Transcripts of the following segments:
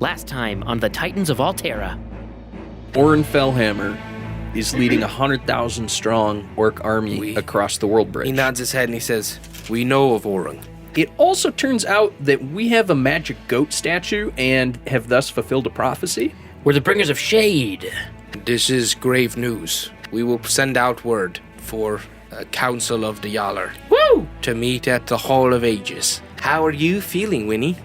Last time on the Titans of Altera. Orin Fellhammer is leading 100,000 strong orc army across the world bridge. He nods his head and he says, "We know of Orang." It also turns out that we have a magic goat statue and have thus fulfilled a prophecy. We're the bringers of shade. This is grave news. We will send out word for a council of the Yaller. Woo! To meet at the Hall of Ages. How are you feeling, Winnie?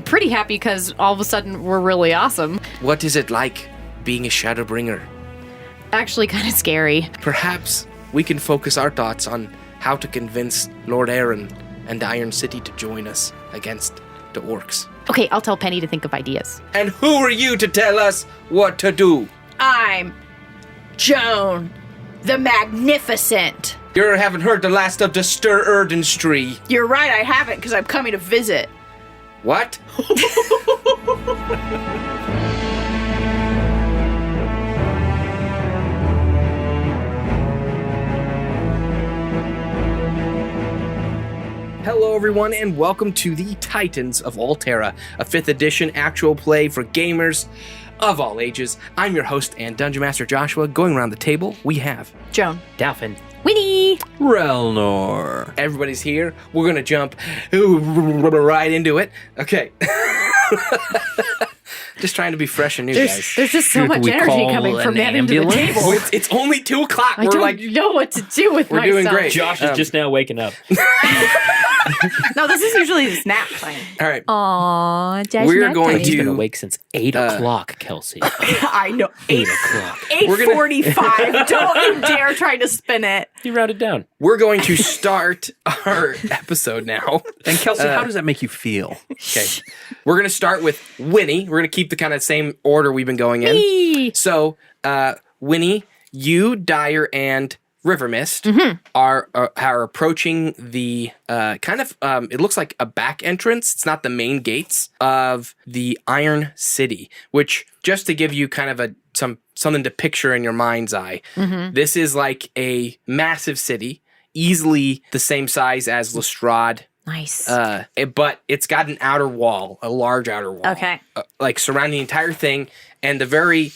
Pretty happy because all of a sudden we're really awesome. What is it like being a Shadowbringer? Actually kind of scary. Perhaps we can focus our thoughts on how to convince Lord Aaron and the Iron City to join us against the orcs. Okay, I'll tell Penny to think of ideas. And who are you to tell us what to do? I'm Joan, the Magnificent. You haven't heard the last of the Stur Urden Stri. You're right, I haven't, because I'm coming to visit. What? Hello, everyone, and welcome to the Titans of Altera, a 5th edition actual play for gamers of all ages. I'm your host and Dungeon Master Joshua. Going around the table, we have Joan. Dalfin. Winnie. Relnor. Everybody's here. We're going to jump right into it. Okay. Just trying to be fresh and new, guys. There's just so much energy coming from that into the table. It's only 2 o'clock. I don't know what to do with we're myself. doing great. Josh is just now waking up. No, this is usually the snap time. All right. Aww, Josh. We're going He's been to... awake since 8 o'clock, Kelsey. I know. 8 o'clock. 8:45. Don't you dare try to spin it. You rounded down. We're going to start our episode now. And Kelsey, how does that make you feel? Okay. We're going to start with Winnie. We're going to keep the kind of same order we've been going in. Eee. So, Winnie, you, Dyer, and River Mist are approaching the it looks like a back entrance. It's not the main gates of the Iron City, which, just to give you kind of something to picture in your mind's eye, this is like a massive city, easily the same size as Lestrade. Nice. But it's got an outer wall, a large outer wall. Okay. Like surrounding the entire thing, and the very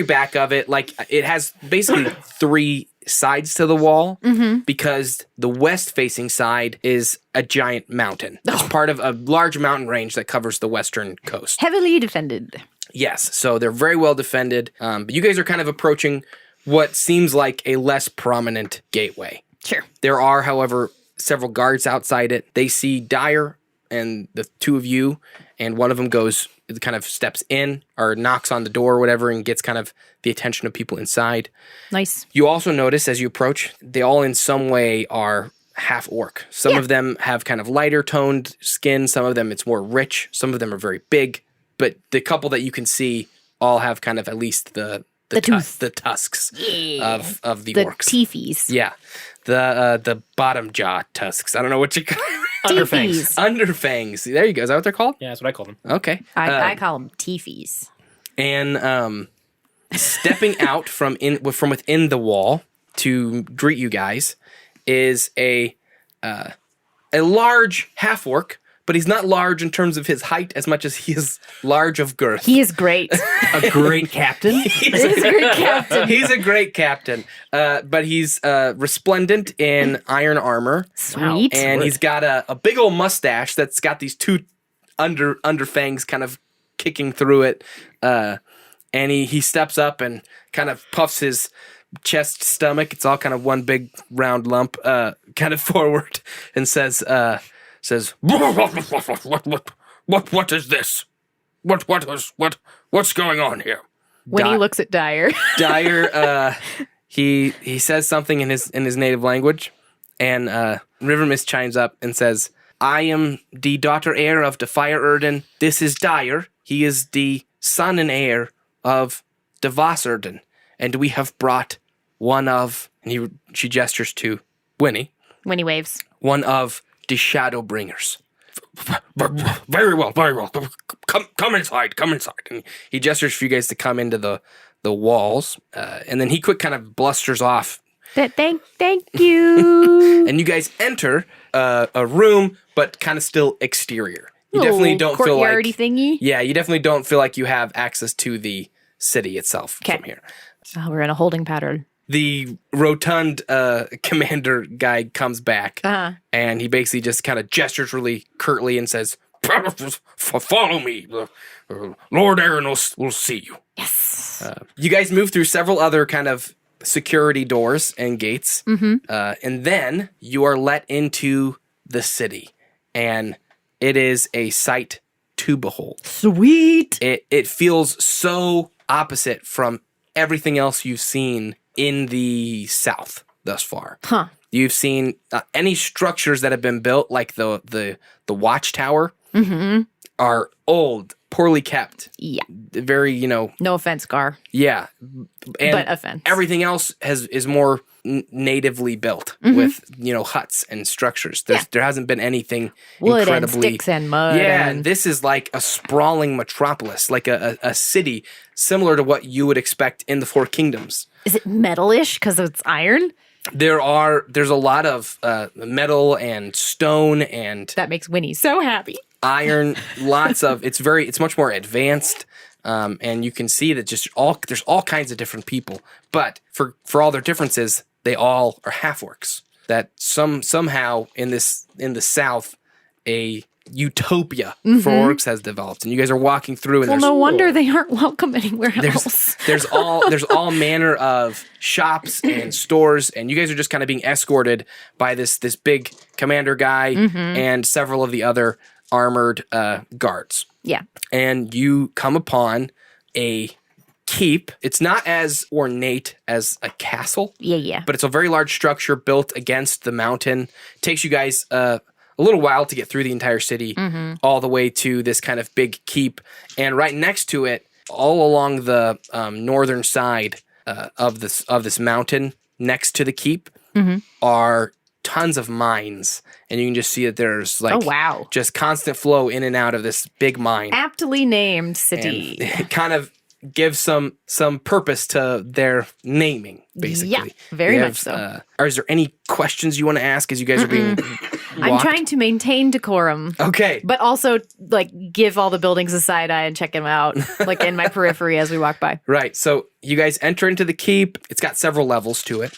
back of it, like it has basically 3 sides to the wall, because the west-facing side is a giant mountain. It's part of a large mountain range that covers the western coast. Heavily defended. Yes, so they're very well defended, but you guys are kind of approaching what seems like a less prominent gateway. Sure. There are, however, several guards outside it. They see Dyer and the 2 of you, and one of them kind of steps in or knocks on the door or whatever and gets kind of the attention of people inside. Nice. You also notice as you approach, they all in some way are half orc. Some of them have kind of lighter toned skin. Some of them it's more rich. Some of them are very big. But the couple that you can see all have kind of at least the tusks of the orcs. The teefies. Yeah. The bottom jaw tusks. I don't know what you call them. Underfangs. Underfangs. There you go. Is that what they're called? Yeah, that's what I call them. Okay. I call them teefies. And stepping out from within the wall to greet you guys is a large half orc, but he's not large in terms of his height as much as he is large of girth. He is great. A great captain? He's a great captain. He's a great captain, but he's resplendent in iron armor. Sweet. And he's got a big old mustache that's got these 2 underfangs kind of kicking through it. And he steps up and kind of puffs his chest, stomach. It's all kind of one big round lump, kind of forward, and says, "What is this? What's going on here?" When he looks at Dyer. Dyer, he says something in his native language, and River Mist chimes up and says, "I am the daughter heir of the Fire Urden. This is Dyer. He is the son and heir of the Voss Urden, and we have brought one of," and she gestures to Winnie. Winnie waves. "One of the Shadowbringers." Very well, very well. Come inside, come inside. And he gestures for you guys to come into the walls, and then he quick kind of blusters off. Thank you. And you guys enter a room, but kind of still exterior. You definitely don't feel like courtyardy thingy. Yeah, you definitely don't feel like you have access to the city itself from here. Oh, we're in a holding pattern. The rotund commander guy comes back, and he basically just kind of gestures really curtly and says, "Follow me. Lord Aaron will see you." Yes. You guys move through several other kind of security doors and gates, and then you are let into the city, and it is a sight to behold. Sweet. It feels so opposite from everything else you've seen in the South thus far. Huh. You've seen any structures that have been built, like the watchtower, are old, poorly kept. Yeah. Very, No offense, Gar. yeah. And But offense. everything else is more natively built with, huts and structures. There hasn't been anything Wood and incredibly... sticks and mud. Yeah, and this is like a sprawling metropolis, like a city similar to what you would expect in the Four Kingdoms. is it metalish because it's iron? There's a lot of metal and stone and That makes Winnie so happy. iron. It's much more advanced, and you can see that there's all kinds of different people. But for all their differences, they all are half orcs. That somehow in the South, a utopia for orcs has developed, and you guys are walking through, and Well, there's no wonder they aren't welcome anywhere there's else. there's all manner of shops and stores, and you guys are just kind of being escorted by this big commander guy and several of the other armored guards. Yeah. And you come upon a keep. It's not as ornate as a castle, Yeah. but it's a very large structure built against the mountain. It takes you guys a little while to get through the entire city, all the way to this kind of big keep. And right next to it, all along the northern side of this mountain, next to the keep, are tons of mines. And you can just see that there's like, Oh, wow. just constant flow in and out of this big mine. Aptly named city. And it kind of gives some purpose to their naming, basically. Yeah, very much so. Is there any questions you want to ask as you guys are being I'm walked? trying to maintain decorum. Okay. But also, give all the buildings a side eye and check them out, in my periphery as we walk by. Right. So you guys enter into the keep. It's got several levels to it.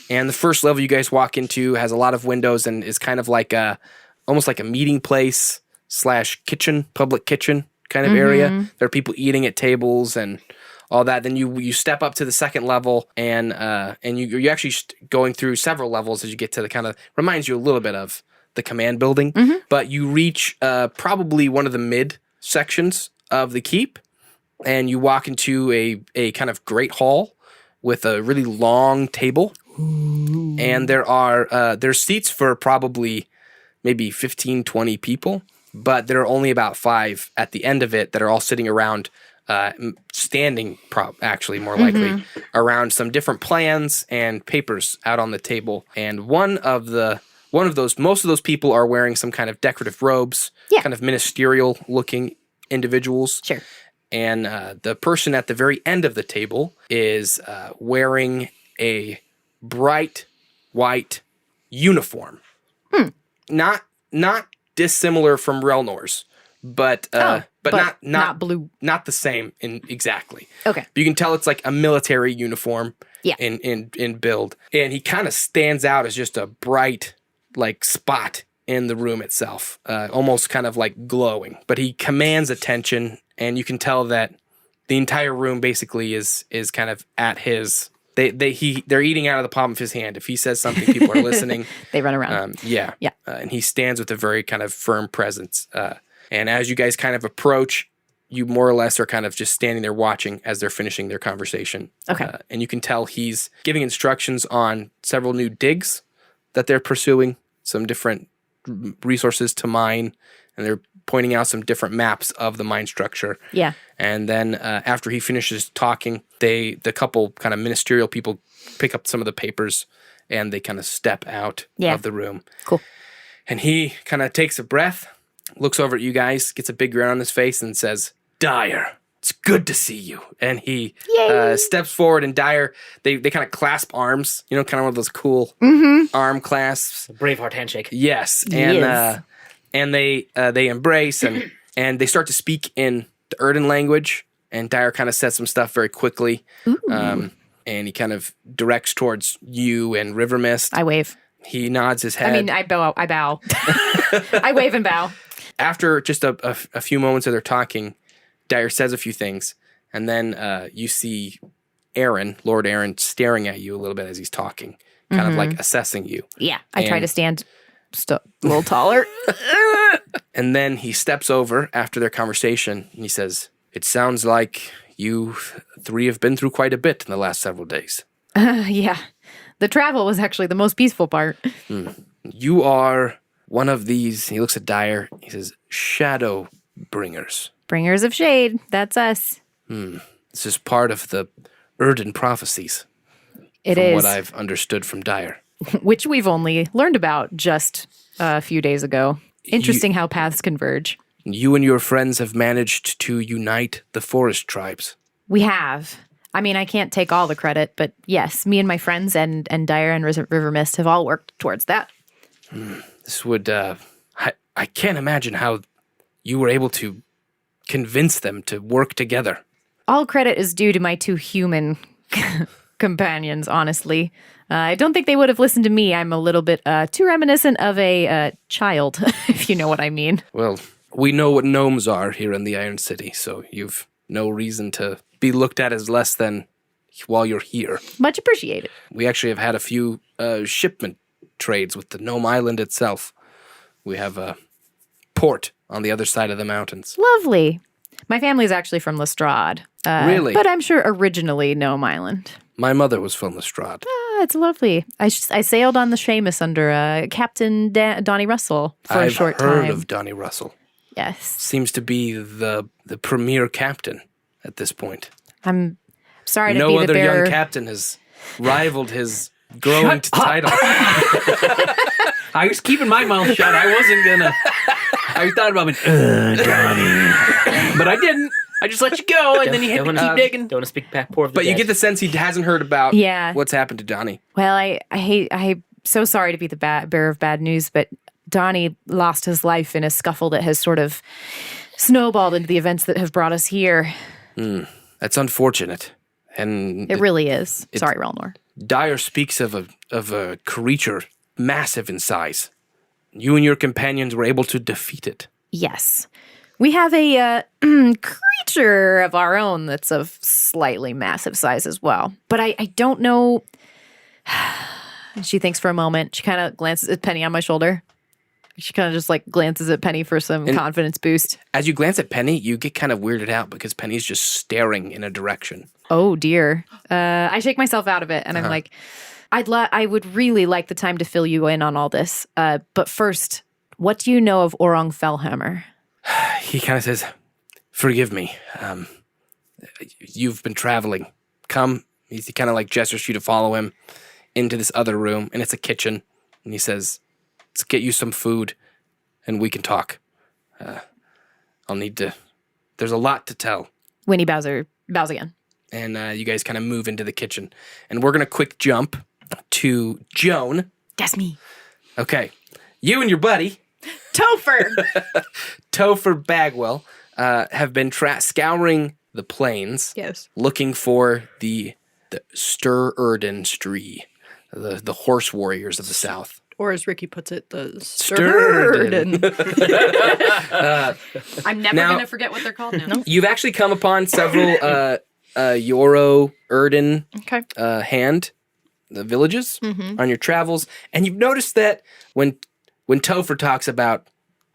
And the first level you guys walk into has a lot of windows and is kind of like almost like a meeting place / kitchen, public kitchen kind of area. There are people eating at tables and all that. Then you step up to the second level and you're actually going through several levels as you get to the kind of reminds you a little bit of the command building. But you reach probably one of the mid sections of the keep, and you walk into a kind of great hall with a really long table. Ooh. And there's seats for probably maybe 15, 20 people, but there are only about 5 at the end of it that are all sitting around, standing actually more likely, around some different plans and papers out on the table. And most of those people are wearing some kind of decorative robes, kind of ministerial looking individuals. Sure. And the person at the very end of the table is wearing a bright white uniform. Not dissimilar from Relnor's, but not blue. Not the same exactly. Okay. But you can tell it's like a military uniform. Yeah. In build, and he kind of stands out as just a bright spot in the room itself, almost kind of like glowing. But he commands attention, and you can tell that the entire room basically is kind of at his. They're eating out of the palm of his hand. If he says something, people are listening. They run around. Yeah. Yeah. And he stands with a very kind of firm presence. And as you guys kind of approach, you more or less are kind of just standing there watching as they're finishing their conversation. Okay. And you can tell he's giving instructions on several new digs that they're pursuing, some different resources to mine, and they're pointing out some different maps of the mine structure. Yeah. And then after he finishes talking, the couple kind of ministerial people pick up some of the papers and they kind of step out of the room. Cool. And he kind of takes a breath, looks over at you guys, gets a big grin on his face, and says, "Dyer, it's good to see you." And he steps forward, and Dyer, they kind of clasp arms, kind of one of those cool arm clasps. Braveheart handshake. Yes. And And they embrace and they start to speak in the Urden language. And Dyer kind of says some stuff very quickly. And he kind of directs towards you and River Mist. I wave. He nods his head. I mean, I bow. I wave and bow. After just a few moments of their talking, Dyer says a few things. And then you see Lord Aaron, staring at you a little bit as he's talking. Kind of like assessing you. Yeah. I try to stand a little taller. And then he steps over after their conversation and he says, "It sounds like you three have been through quite a bit in the last several days." Yeah. The travel was actually the most peaceful part. You are one of these, he looks at Dyer, he says, shadow bringers. Bringers of shade. That's us. This is part of the Urden prophecies. It from is. what I've understood from Dyer. Which we've only learned about just a few days ago. Interesting how paths converge. You and your friends have managed to unite the forest tribes. We have. I mean, I can't take all the credit, but yes, me and my friends and Dyer and River Mist have all worked towards that. This would, I can't imagine how you were able to convince them to work together. All credit is due to my two human companions, honestly. I don't think they would have listened to me. I'm a little bit too reminiscent of a child, if you know what I mean. Well, we know what gnomes are here in the Iron City, so you've no reason to be looked at as less than while you're here. Much appreciated. We actually have had a few shipment trades with the Gnome Island itself. We have a port on the other side of the mountains. Lovely. My family's actually from Lestrade. Really? But I'm sure originally Gnome Island. My mother was from Lestrade. It's lovely. I sailed on the Seamus under Captain Donnie Russell for a short time. I've heard of Donnie Russell. Yes. Seems to be the premier captain at this point. I'm sorry to No be the other bearer. young captain has rivaled his growing title. I was keeping my mouth shut. I wasn't gonna. I thought about it, Johnny, but I didn't. I just let you go, and then you had to keep digging. Don't want to speak back poor of the But you dead. get the sense he hasn't heard about Yeah. what's happened to Donnie. Well, I'm so sorry to be the bearer of bad news, but Donnie lost his life in a scuffle that has sort of snowballed into the events that have brought us here. That's unfortunate. And It really is. Sorry, Relnor. Dyer speaks of a creature massive in size. You and your companions were able to defeat it. Yes. We have a creature of our own that's of slightly massive size as well. But I don't know. She thinks for a moment. She kind of glances at Penny on my shoulder. She kind of just like glances at Penny for some confidence boost. As you glance at Penny, you get kind of weirded out because Penny's just staring in a direction. Oh, dear. I shake myself out of it and I'm like, I would really like the time to fill you in on all this. But first, what do you know of Orong Fellhammer? He kind of says, "Forgive me. You've been traveling. Come." He kind of like gestures you to follow him into this other room, and it's a kitchen. And he says, "Let's get you some food, and we can talk. I'll need to. There's a lot to tell." Winnie bows again. And you guys kind of move into the kitchen, and we're gonna quick jump to Joan. That's me. Okay, you and your buddy Topher Bagwell have been scouring the plains, Yes. looking for the Stur Urden Stri, the horse warriors of the south. Or as Ricky puts it, the Stur Urden. I'm never Now- going to forget what they're called now. You've actually come upon several Jorro Urden Okay. Hand the villages on your travels, and you've noticed that when Topher talks about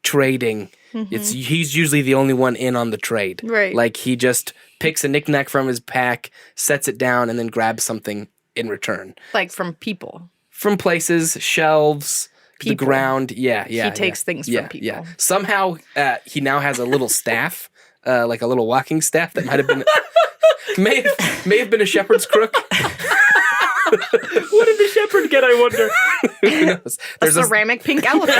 trading, he's usually the only one in on the trade. Right. Like he just picks a knickknack from his pack, sets it down, and then grabs something in return Like from people. from places, shelves, the People. ground. Yeah. He takes things from Yeah. people. Somehow he now has a little staff, like a little walking staff that might have been may have been a shepherd's crook. What did the shepherd get, I wonder? Who knows? A ceramic pink elephant.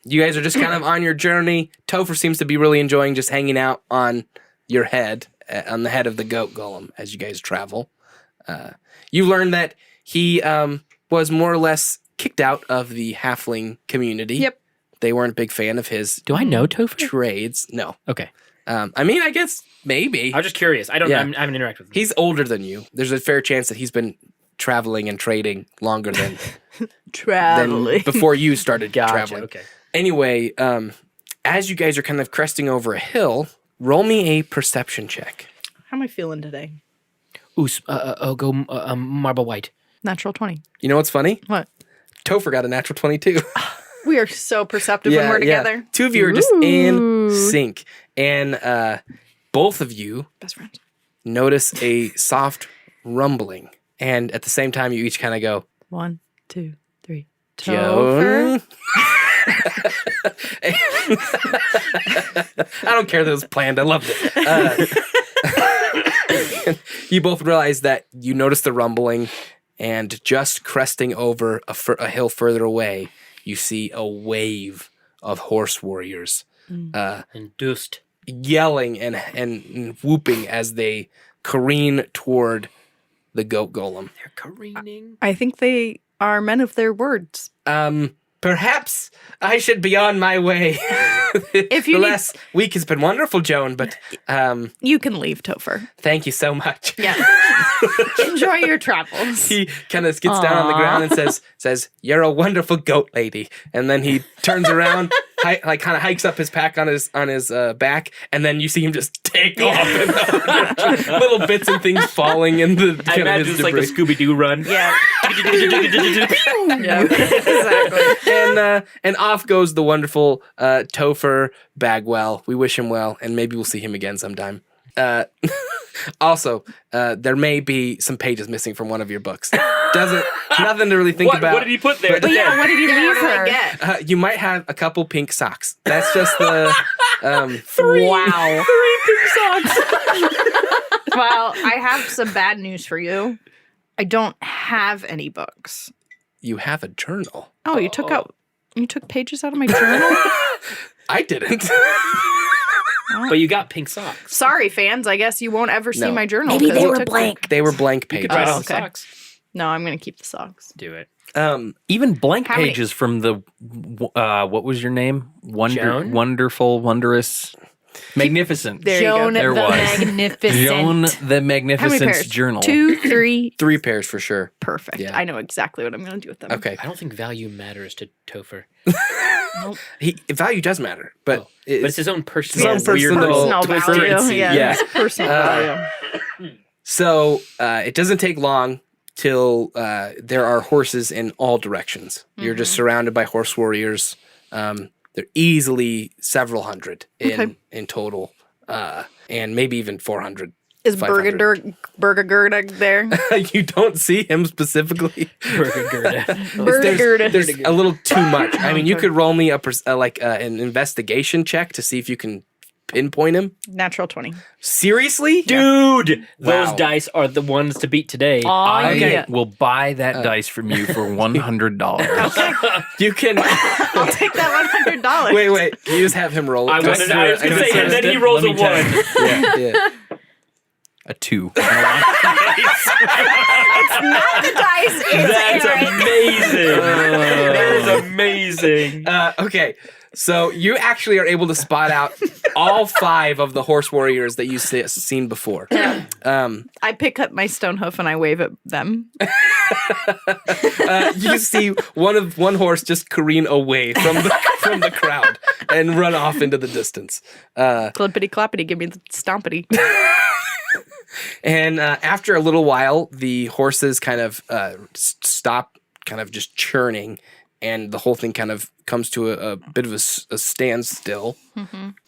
You guys are just kind of on your journey. Topher seems to be really enjoying just hanging out on your head, on the head of the goat golem as you guys travel. You learn that he was more or less kicked out of the halfling community. Yep. They weren't a big fan of his Do I know Topher? trades. No. Okay. I mean, I guess maybe. I was just curious. I don't. Yeah. I haven't interacted with him. He's older than you. There's a fair chance that he's been traveling and trading longer than before you started Gotcha. traveling. Okay. Anyway, as you guys are kind of cresting over a hill, roll me a perception check. How am I feeling today? Ooh, I'll go marble white. Natural 20. You know what's funny? What? Topher got a natural 22. We are so perceptive when we're together. Two of you are just in sync. And both of you Best friends. notice a soft rumbling. And at the same time, you each kind of go, 1, 2, 3. Joan? I don't care that it was planned. I loved it. You both realize that you notice the rumbling, and just cresting over a hill further away, you see a wave of horse warriors Induced. yelling and whooping as they careen toward the goat golem. They're careening. I think they are men of their words. Perhaps I should be on my way. If you the need- last week has been wonderful, Joan, but You can leave, Topher. thank you so much. Yeah. Enjoy your travels. He kind of gets down on the ground and says, "You're a wonderful goat lady." And then he turns around, kind of hikes up his pack on his back, and then you see him just take off, and little bits and things falling in the I kind of imagine his it's like the debris. Scooby Doo run. Yeah. Yeah. Exactly. And off goes the wonderful Topher Bagwell. We wish him well, and maybe we'll see him again sometime. Also, there may be some pages missing from one of your books. Nothing to really think about. What did he put there? But Yeah, what did he leave what did I her? get? You might have a couple pink socks. That's just the Wow. 3 pink socks. Well, I have some bad news for you. I don't have any books. you have a journal. Oh, you took pages out of my journal? I didn't. But you got pink socks. Sorry, fans. I guess you won't ever see No. my journal. Maybe 'cause they you were took- blank. They were blank You pages. could write Oh, on okay. socks. No, I'm going to keep the socks. Do it. Even blank How many- pages from the what was your name? Joan? Wonderful, wondrous, magnificent. There you go. Joan There the was. Magnificent. Joan the How many Magnificent's pairs? journal. 2, 3. 3 pairs for sure. Perfect. Yeah. I know exactly what I'm going to do with them. Okay. I don't think value matters to Topher. Value does matter, but But it's his own personal, His own weird personal little Personal value. currency. Yeah. Yeah. It's personal value. So it doesn't take long till there are horses in all directions. You're just surrounded by horse warriors. They're easily several hundred in total, and maybe even 400. Is 500. Burger there? You don't see him specifically. Burger. There's a little too much. I mean, you could roll me an investigation check to see if you can pinpoint him. Natural 20. Seriously? Dude, those Wow. dice are the ones to beat today. I Okay. will buy that dice from you for $100. You can. I'll take that $100. Wait. You just have him roll it. I was Just going to for a- say, and then he rolls a Let me 1. test. Yeah. A 2. Not the dice. It's That's Eric. amazing. That is amazing. Okay, so you actually are able to spot out all 5 of the horse warriors that you've seen before. I pick up my stone hoof and I wave at them. You see one horse just careen away from the crowd and run off into the distance. Clippity cloppity, give me the stompity. And after a little while, the horses kind of stop, kind of just churning, and the whole thing kind of comes to a bit of a standstill.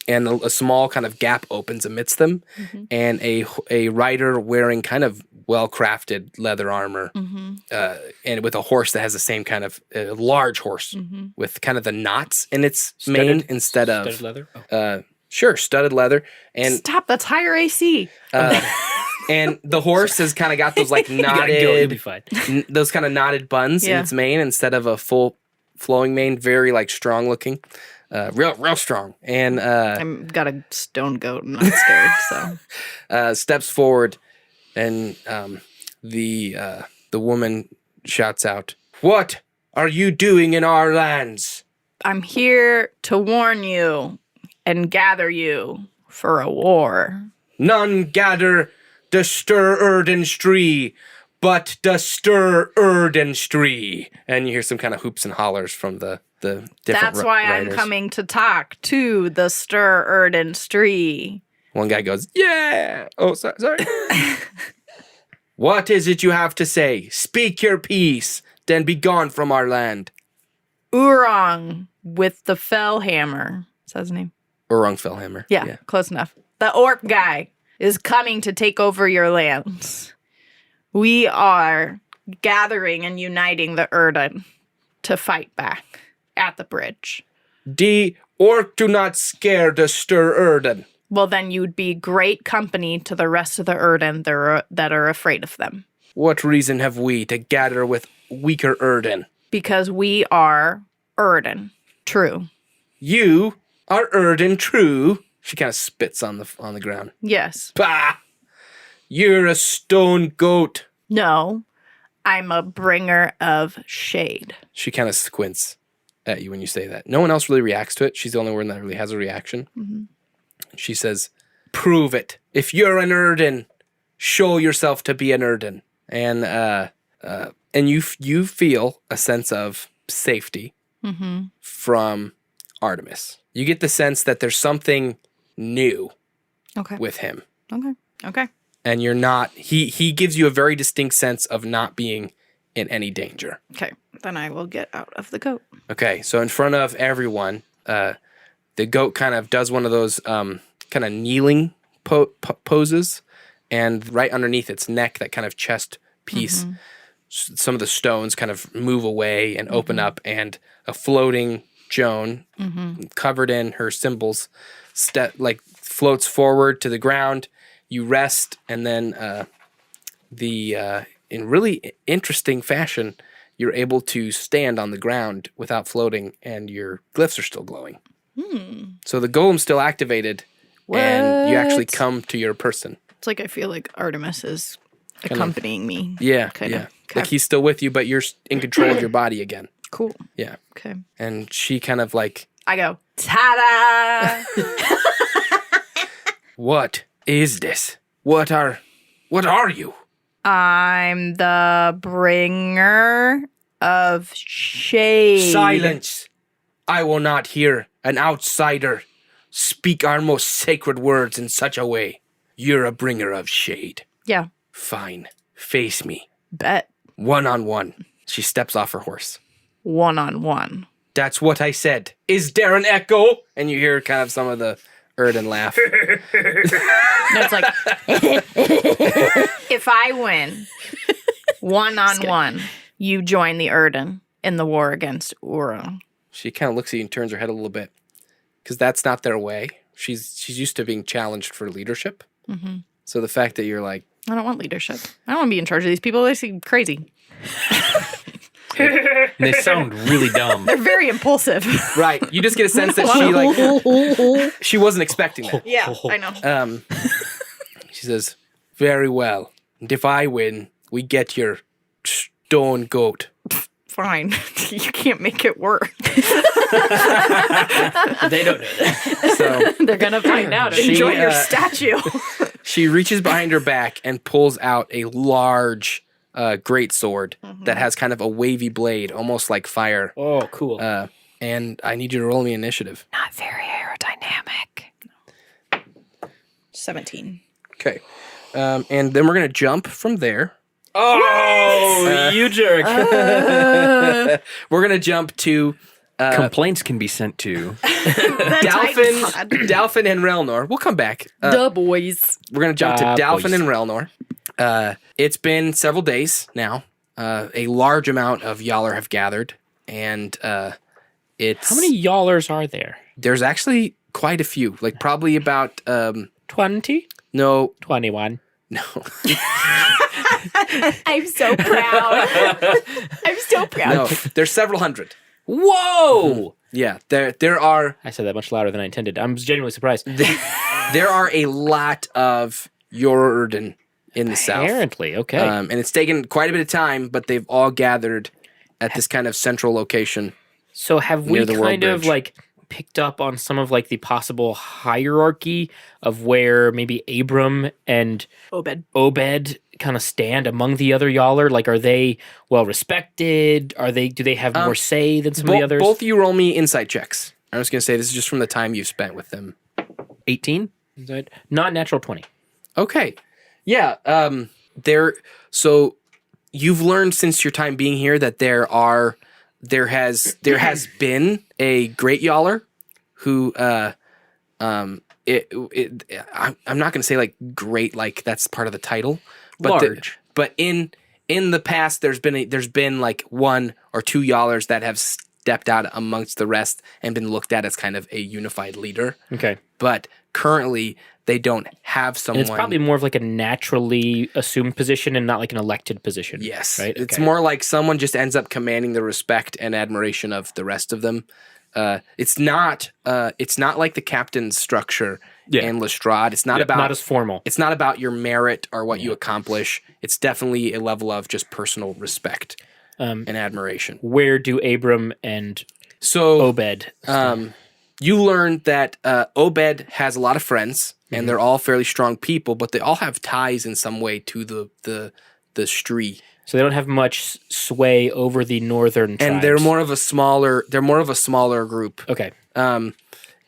And a small kind of gap opens amidst them, and a rider wearing kind of well-crafted leather armor, and with a horse that has the same kind of large horse with kind of the knots in its mane instead of Studded leather? sure, studded leather, and Stop, that's higher AC. and the horse has kind of got those like You gotta go, you'll be knotted, fine. those kind of knotted buns in Yeah. its mane instead of a full flowing mane, very like strong looking, real strong, and I've got a stone goat and I'm scared, so. steps forward, and the woman shouts out, "What are you doing in our lands? I'm here to warn you and gather you for a war. None gather the Stur Urden Stri, but the Stur Urden Stri. And you hear some kind of hoops and hollers from the different That's why writers. I'm coming to talk to the Stur Urden Stri. One guy goes, yeah. Oh, sorry. What is it you have to say? Speak your piece, then be gone from our land. Urong with the fell hammer. Is that his name? Urung Fellhammer. Yeah, close enough. The orc guy is coming to take over your lands. We are gathering and uniting the Urden to fight back at the bridge. The orc do not scare the Stur Urden. Well, then you'd be great company to the rest of the Urden that are afraid of them. What reason have we to gather with weaker Urden? Because we are Urden. True. You are Urden true. She kind of spits on the ground. Yes. Bah! You're a stone goat. No. I'm a bringer of shade. She kind of squints at you when you say that. No one else really reacts to it. She's the only one that really has a reaction. Mm-hmm. She says, prove it. If you're an Urden, show yourself to be an Urden. And you feel a sense of safety from Artemis. You get the sense that there's something new Okay. with him. Okay. And you're not, he gives you a very distinct sense of not being in any danger. Okay. Then I will get out of the goat. Okay, so in front of everyone, the goat kind of does one of those kind of kneeling poses, and right underneath its neck, that kind of chest piece, some of the stones kind of move away and open up, and a floating Joan, covered in her symbols, floats forward to the ground. You rest, and then in really interesting fashion, you're able to stand on the ground without floating, and your glyphs are still glowing. So the golem's still activated, and you actually come to your person. It's like I feel like Artemis is accompanying me. Yeah, Kinda. yeah. Okay. Like he's still with you, but you're in control of your body again. Cool. Yeah. Okay. And she kind of like, I go, ta-da! what is this? What are you? I'm the bringer of shade. Silence! I will not hear an outsider speak our most sacred words in such a way. You're a bringer of shade. Yeah. Fine. Face me. Bet. 1-on-1. She steps off her horse. 1-on-1. That's what I said. Is there an echo? And you hear kind of some of the Urden laugh. No, it's like, if I win 1-on-1, you join the Urden in the war against Urung. She kind of looks at you and turns her head a little bit, because that's not their way. She's used to being challenged for leadership. So the fact that you're like, I don't want leadership. I don't want to be in charge of these people. They seem crazy. They sound really dumb. They're very impulsive. right, you just get a sense that she wasn't expecting that. Yeah, I know. She says, very well. And if I win, we get your stone goat. Fine. You can't make it work. They don't know that. So They're gonna find out. She, Enjoy your statue. she reaches behind her back and pulls out a large great sword that has kind of a wavy blade, almost like fire. Oh, cool. And I need you to roll me initiative. Not very aerodynamic. 17. Okay. And then we're going to jump from there. Oh, you jerk. We're going to jump to Complaints can be sent to. Dalfin and Relnor. We'll come back. The boys. We're going to jump to Dalfin boys. and Relnor. It's been several days now. A large amount of Yaller have gathered. And it's... How many Yallers are there? There's actually quite a few. Like probably about... 20? No. 21. No. I'm so proud. I'm so proud. No. There's several hundred. Whoa! Yeah. There are... I said that much louder than I intended. I'm genuinely surprised. There are a lot of Jorro Urden in the south. Apparently, okay. And it's taken quite a bit of time, but they've all gathered at this kind of central location. So have we Near the world kind of bridge. like picked up on some of like the possible hierarchy of where maybe Abram and Obed kind of stand among the other Yaller? Like, are they well respected? Do they have more say than some of the others? Both of you roll me insight checks. I'm just going to say this is just from the time you've spent with them. 18? Is that not natural 20? Okay. Yeah. So you've learned since your time being here that there has been a great Yaller who I'm not going to say like great, like that's part of the title, but Large. but in the past there's been like one or two Yallers that have stepped out amongst the rest and been looked at as kind of a unified leader. Okay. But currently they don't have someone. And it's probably more of like a naturally assumed position and not like an elected position. Yes. Right? It's Okay. more like someone just ends up commanding the respect and admiration of the rest of them. It's not like the captain's structure in Lestrade. It's not about not as formal. It's not about your merit or what you accomplish. It's definitely a level of just personal respect and admiration. Where do Abram and So Obed you learn that Obed has a lot of friends, and they're all fairly strong people, but they all have ties in some way to the Stri. So they don't have much sway over the northern tribes. And they're more of a smaller group. Okay.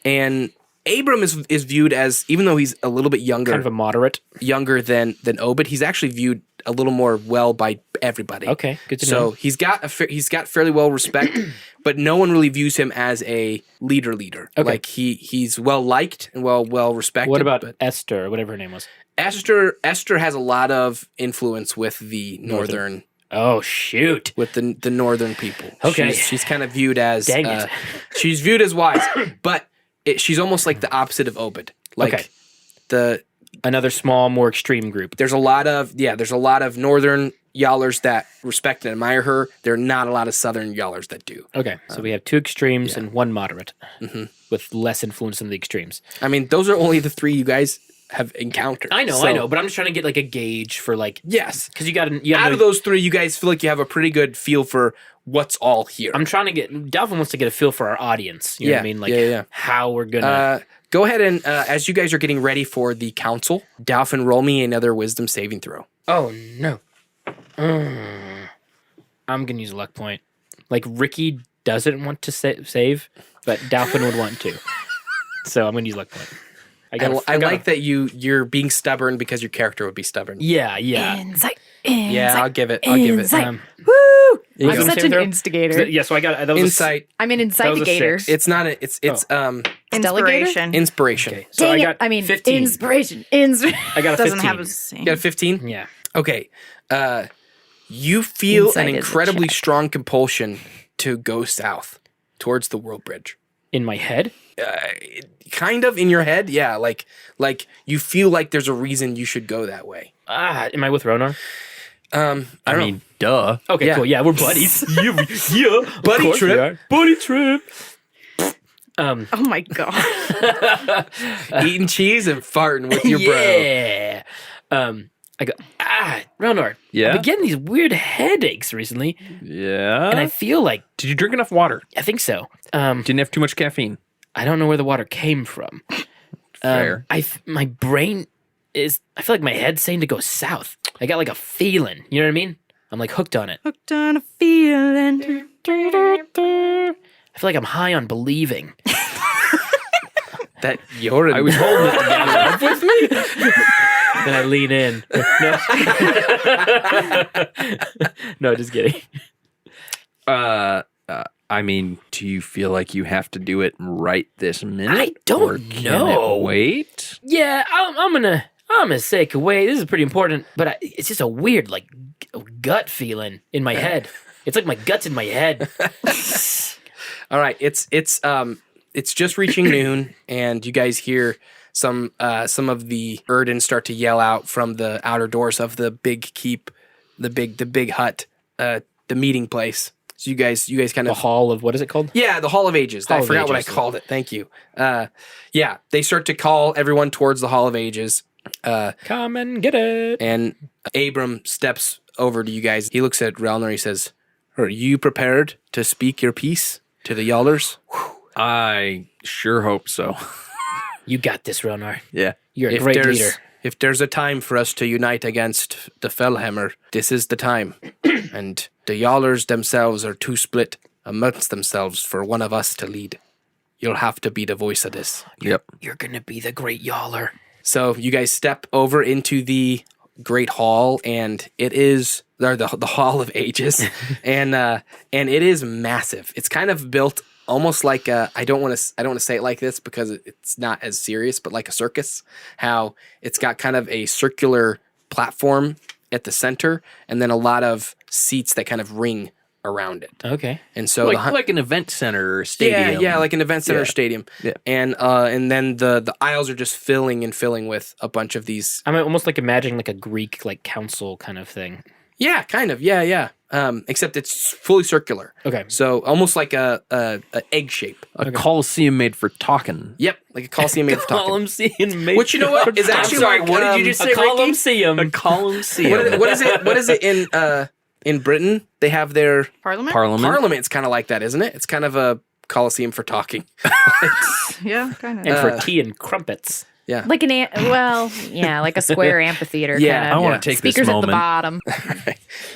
And Abram is viewed as, even though he's a little bit younger, Kind of a moderate. younger than Obed, he's actually viewed a little more well by everybody. Okay, good to So know. he's got fairly well respect, but no one really views him as a leader. Okay. Like he's well liked and well respected. What about but Esther, or whatever her name was? Esther has a lot of influence with the northern Oh, shoot. with the northern people. Okay. She's kind of viewed as Dang it. she's viewed as wise, but she's almost like the opposite of Obed. Like Okay. Another small, more extreme group. there's a lot of northern Yallers that respect and admire her. There are not a lot of southern Yallers that do. Okay, so we have two extremes and one moderate with less influence than the extremes. I mean, those are only the three you guys have encountered. I know, So, but I'm just trying to get like a gauge for like, Yes. because you got to Out of those three, you guys feel like you have a pretty good feel for what's all here. I'm trying to get, Dalfin wants to get a feel for our audience. You know what I mean? Like how we're going to. Go ahead and, as you guys are getting ready for the council, Dalfin, roll me another wisdom saving throw. Oh, no. I'm going to use a luck point. Like Ricky doesn't want to save, but Dalfin would want to. So I'm going to use luck point. I like that you're being stubborn because your character would be stubborn. Yeah. Insight. Yeah, I'll give it. Woo! You I'm got such saving an throw? instigator. Yeah, so I got that was Insight. I'm an That was a insightigator. 6. It's not a. It's Inspiration. inspiration. Okay, so Dang I got it. I mean, 15. inspiration. I got a 15. Doesn't have a same. You got a 15. Yeah. Okay. You feel Insight an is a incredibly check. strong compulsion to go south towards the world bridge. In my head? Kind of in your head, yeah. Like you feel like there's a reason you should go that way. Am I with Relnor? I don't know. Duh. Okay, Yeah. cool. Yeah, we're buddies. yeah. Buddy trip. Buddy trip. Oh my god. Eating cheese and farting with your bro. Yeah. I go, Relnor. Yeah? I've been getting these weird headaches recently, Yeah. and I feel like, Did you drink enough water? I think so. Didn't have too much caffeine. I don't know where the water came from. Fair. My brain I feel like my head's saying to go south. I got like a feeling. You know what I mean? I'm like hooked on it. Hooked on a feeling. I feel like I'm high on believing. That Jordan. I was holding it together. with me. Then I lean in. No, just kidding. I mean, do you feel like you have to do it right this minute? I don't or can know. it wait? Yeah, I'm gonna say Kuwait. This is pretty important, but it's just a weird like gut feeling in my head. It's like my gut's in my head. All right, it's just reaching noon, and you guys hear some of the Urden start to yell out from the outer doors of the big keep, the big hut, the meeting place. So you guys kind The of hall of what is it called? yeah, the Hall of Ages. Hall I of forgot what I Ages. called it. Thank you. Yeah, they start to call everyone towards the Hall of Ages. Come and get it. And Abram steps over to you guys. He looks at Relnor. He says, Are you prepared to speak your piece to the Yallers? I sure hope so. You got this, Relnor. Yeah. You're a great leader. If there's a time for us to unite against the Fellhammer, this is the time. And the Yallers themselves are too split amongst themselves for one of us to lead. You'll have to be the voice of this. Yep. You're gonna be the great Yaller. So you guys step over into the Great Hall, and it is the Hall of Ages, and it is massive. It's kind of built almost like I don't want to say it like this because it's not as serious, but like a circus. How it's got kind of a circular platform at the center, and then a lot of seats that kind of ring around it. Okay. And so Like an event center or stadium. Yeah, like an event center or stadium. Yeah. And then the aisles are just filling with a bunch of these. I'm almost like imagining like a Greek like council kind of thing. Yeah, kind of. Yeah. Except it's fully circular. Okay. So almost like a egg shape. A coliseum made for talking. Yep, like a coliseum made of talking. Coliseum made. Which you know what is actually sorry, like, what did you just say, a coliseum. A coliseum. What is it in Britain? They have their Parliament? parliament's kind of like that, isn't it? It's kind of a coliseum for talking. Yeah, kind of. And for tea and crumpets. Yeah. Like like a square amphitheater. Yeah, kind of. I want to take this Speakers at the moment. bottom.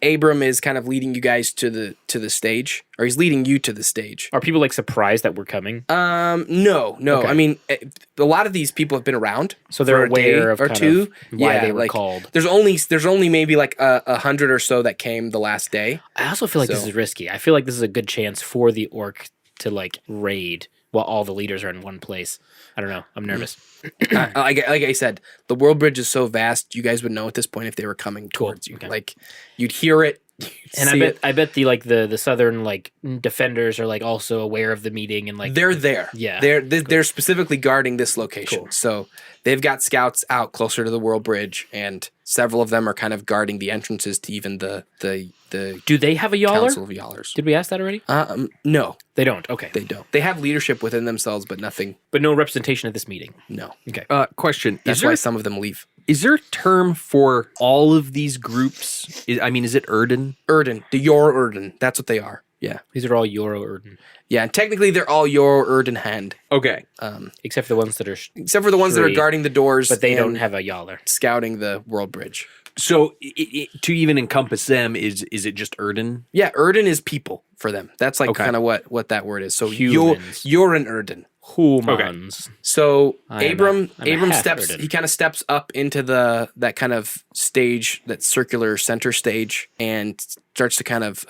Abram is kind of leading you guys to the stage, or he's leading you to the stage. Are people like surprised that we're coming? No. Okay. I mean, a lot of these people have been around, So they're for a day aware of or kind two. of why they were like, called. There's only maybe like 100 or so that came the last day. I also feel like this So- is risky. I feel like this is a good chance for the orc to like raid while all the leaders are in one place. I don't know. I'm nervous. Like I said, the world bridge is so vast. You guys would know at this point if they were coming towards you. Okay. Like you'd hear it. And I bet the southern like defenders are like also aware of the meeting and like They're there. Yeah. They're specifically guarding this location. Cool. So they've got scouts out closer to the world bridge, and several of them are kind of guarding the entrances to even the do they have a Yaller? Council of Yallers. Did we ask that already? No, They don't. Okay. they don't. They have leadership within themselves, but nothing. But no representation at this meeting. No. Okay. Question. That's why some of them leave. Is there a term for all of these groups? Is it Urden? Urden, the Jorro Urden. That's what they are. Yeah. These are all Jorro Urden, Yeah, and technically they're all Jorro Urden Hand, Okay. except for the ones that are, except for the ones that are Three. guarding the doors, but they don't and have a Yaller. scouting the world bridge. So to even encompass them, is it just Urden? Yeah, Urden is people for them. That's like Okay. kind of what that word is. So Humans. you're an Urden. Humans. So I am Abram a half steps. Urden. He kind of steps up into that kind of stage, that circular center stage, and starts to kind of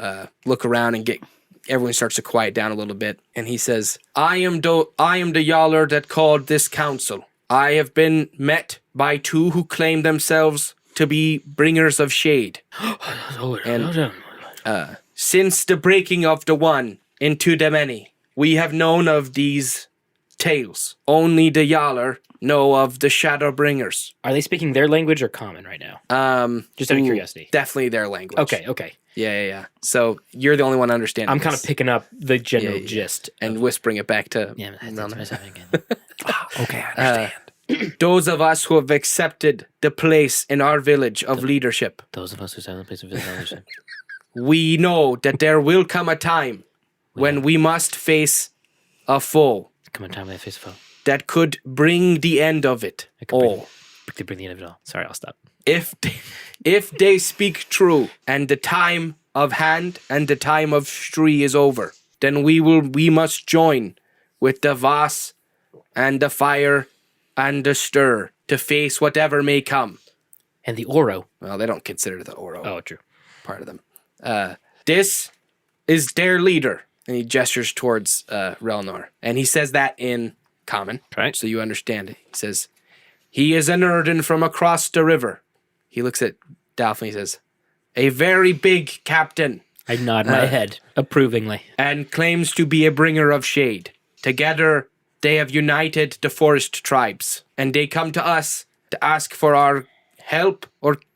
look around and get. Everyone starts to quiet down a little bit, and he says, I am the Yaller that called this council. I have been met by two who claim themselves to be bringers of shade. Since the breaking of the one into the many, we have known of these tales. Only the Yaller know of the shadow bringers. Are they speaking their language or common right now? Just out of curiosity. Definitely their language. Okay. Yeah. So you're the only one understanding. I'm kind of this picking up the general Yeah. gist. and whispering it back to. Yeah, that's myself again. Okay, I understand. Those of us who have accepted the place in our village of leadership, Those of us who silent place of visitation. we know that there will come a time when we must face a foe Come on, time with face foe. that could bring the end of it all. Quickly bring the end of it all. Sorry, I'll stop. If they speak true, and the time of Hand and the time of Stri is over, then we must join with the Vas and the Fire and the Stur to face whatever may come. And the Oro. Well, they don't consider the Oro Oh, true. part of them. This is their leader, and he gestures towards Relnor, and he says that in common, Right. so you understand it. He says, he is an Urden from across the river. He looks at Dalfin, he says, a very big captain, I nod my head approvingly. and claims to be a bringer of shade. Together, they have united the forest tribes, and they come to us to ask for our help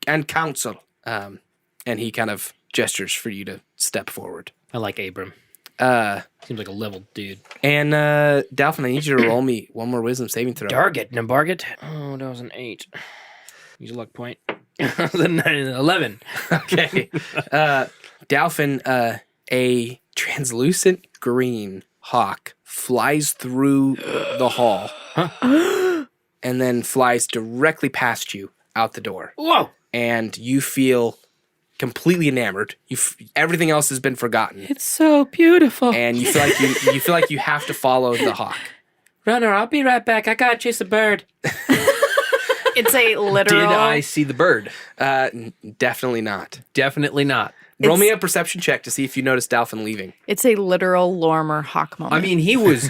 and counsel. And he kind of gestures for you to step forward. I like Abram. Seems like a level dude. And Dalfin, I need you to roll me one more wisdom saving throw. Target, Nambarget. Oh, that was an 8. Use a luck point. That was a 9, 11. Okay. Dalfin, a translucent green hawk flies through the hall and then flies directly past you out the door. Whoa! And you feel completely enamored. Everything else has been forgotten, It's so beautiful. and you feel like you have to follow the hawk. Runner, I'll be right back. I gotta chase a bird. It's a literal. Did I see the bird? Definitely not. Definitely not. Roll me a perception check to see if you notice Dalfin leaving. It's a literal Lormer hawk moment. I mean, he was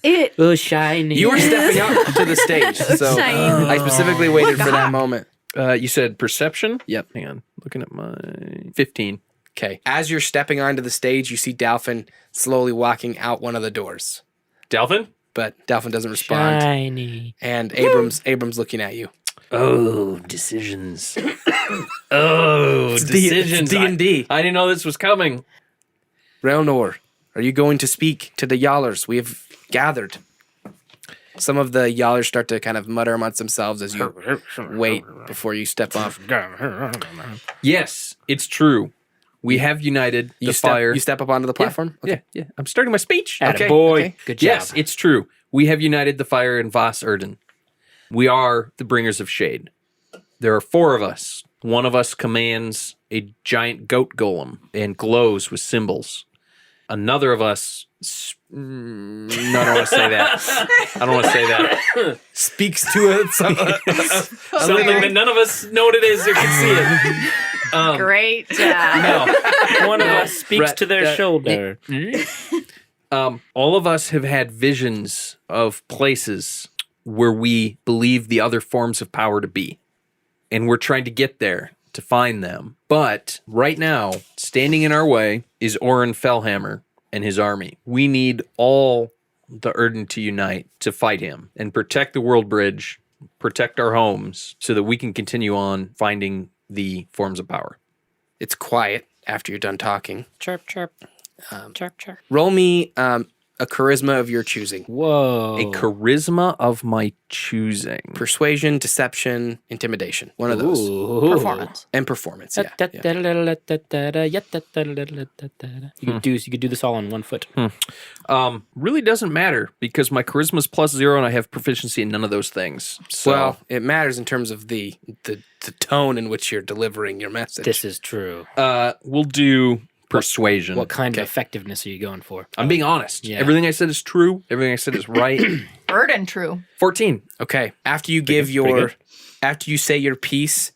it. Oh, shiny. You were stepping up to the stage, so Shiny. I specifically waited for that moment. you said perception? Yep. Hang on. Looking at my 15. Okay. As you're stepping onto the stage, you see Dalfin slowly walking out one of the doors. Dalfin? But Dalfin doesn't respond. Shiny. And Abram's looking at you. Oh, decisions. Oh, decisions. D&D. I didn't know this was coming. Relnor, are you going to speak to the Yallers? We have gathered. Some of the Yallers start to kind of mutter amongst themselves as you wait before you step off. Yes, it's true. We have united the fire. You step up onto the platform? Okay. Yeah. I'm starting my speech. Okay. Boy, okay. good job. Yes, it's true. We have united the fire in Vas Urden. We are the bringers of shade. There are 4 of us. One of us commands a giant goat golem and glows with symbols. Another of us... No, I don't want to say that. I don't want to say that. Speaks to Something that none of us know what it is or can see it. Great job. No. One of us speaks to their shoulder. All of us have had visions of places where we believe the other forms of power to be. And we're trying to get there to find them. But right now, standing in our way is Oren Fellhammer and his army. We need all the Urden to unite to fight him and protect the world bridge, protect our homes, so that we can continue on finding the forms of power. It's quiet after you're done talking. Chirp, chirp. Chirp, chirp. Roll me a charisma of your choosing. Whoa. A charisma of my choosing. Persuasion, deception, intimidation. One of those. Performance. And performance, yeah. You could do this all on one foot. Really doesn't matter because my charisma's +0 and I have proficiency in none of those things. So, Well, it matters in terms of the tone in which you're delivering your message. This is true. we'll do persuasion. What kind of effectiveness are you going for? I'm being honest. Yeah. Everything I said is true. Everything I said is right. Urden true. 14. Okay. After you after you say your piece,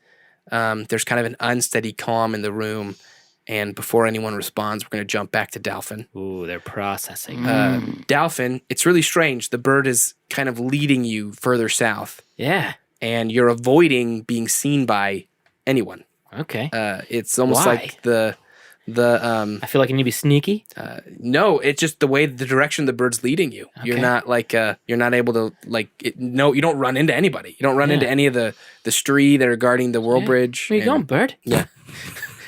there's kind of an unsteady calm in the room. And before anyone responds, we're going to jump back to Dalfin. Ooh, they're processing. Dalfin, it's really strange. The bird is kind of leading you further south. Yeah. And you're avoiding being seen by anyone. Okay. It's almost Why? like the I feel like I need to be sneaky. no, it's just the way the direction the bird's leading you. Okay. You're not like you're not able to you don't run into anybody. You don't run into any of the Stri that are guarding the world bridge. Where you going, bird? Yeah.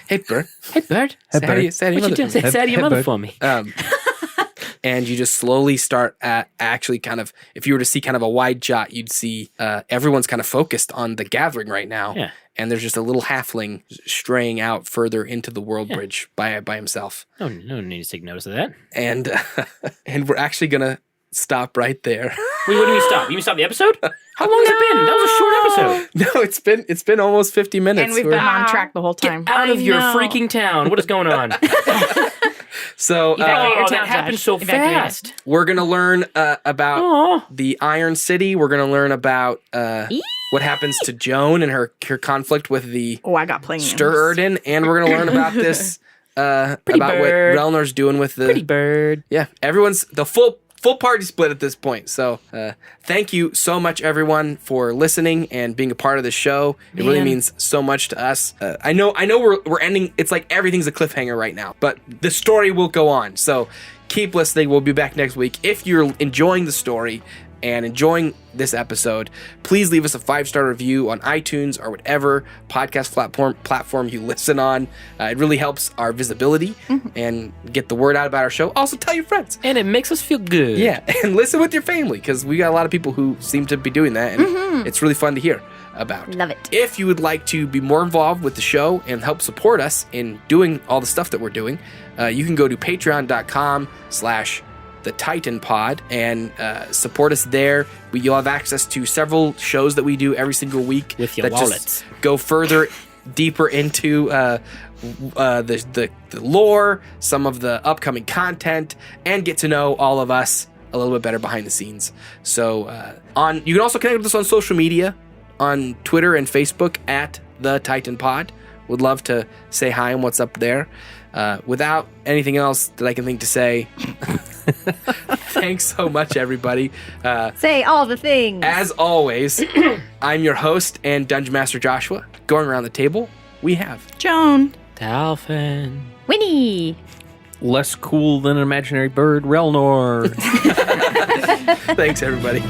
Hey, bird. Hey, bird. Say hi to your What you doing? Say hi to your mother for me. And you just slowly start actually kind of, if you were to see kind of a wide shot, you'd see everyone's kind of focused on the gathering right now. Yeah. And there's just a little halfling straying out further into the world bridge by himself. No need to take notice of that. And and we're actually going to stop right there. Wait, what do we stop? You mean stop the episode? How long has it been? That was a short episode. No, it's been almost 50 minutes. And we've been on track the whole time. Out of your freaking town. What is going on? So that happened so fast. we're going to learn about the Iron City. We're going to learn about what happens to Joan and her conflict with the I got plans. Stur Urden, and we're going to learn about this about bird. what Relnor's doing with the Pretty bird. Yeah, everyone's the full party split at this point. So thank you so much, everyone, for listening and being a part of the show. It really means so much to us. I know we're ending. It's like everything's a cliffhanger right now, but the story will go on. So keep listening. We'll be back next week. If you're enjoying the story and enjoying this episode, please leave us a 5-star review on iTunes or whatever podcast platform you listen on. It really helps our visibility and get the word out about our show. Also, tell your friends. And it makes us feel good. Yeah, and listen with your family, because we got a lot of people who seem to be doing that, and it's really fun to hear. about. Love it. If you would like to be more involved with the show and help support us in doing all the stuff that we're doing, you can go to patreon.com/TheTitanPod and support us there. You'll have access to several shows that we do every single week With your that just wallets. go further, deeper into the lore, some of the upcoming content, and get to know all of us a little bit better behind the scenes. So you can also connect with us on social media, on Twitter and Facebook at The Titan Pod. Would love to say hi and what's up there. Without anything else that I can think to say, thanks so much, everybody. Say all the things. As always, I'm your host and Dungeon Master Joshua. Going around the table, we have Joan. Dalfin. Winnie. Less cool than an imaginary bird, Relnor. Thanks, everybody.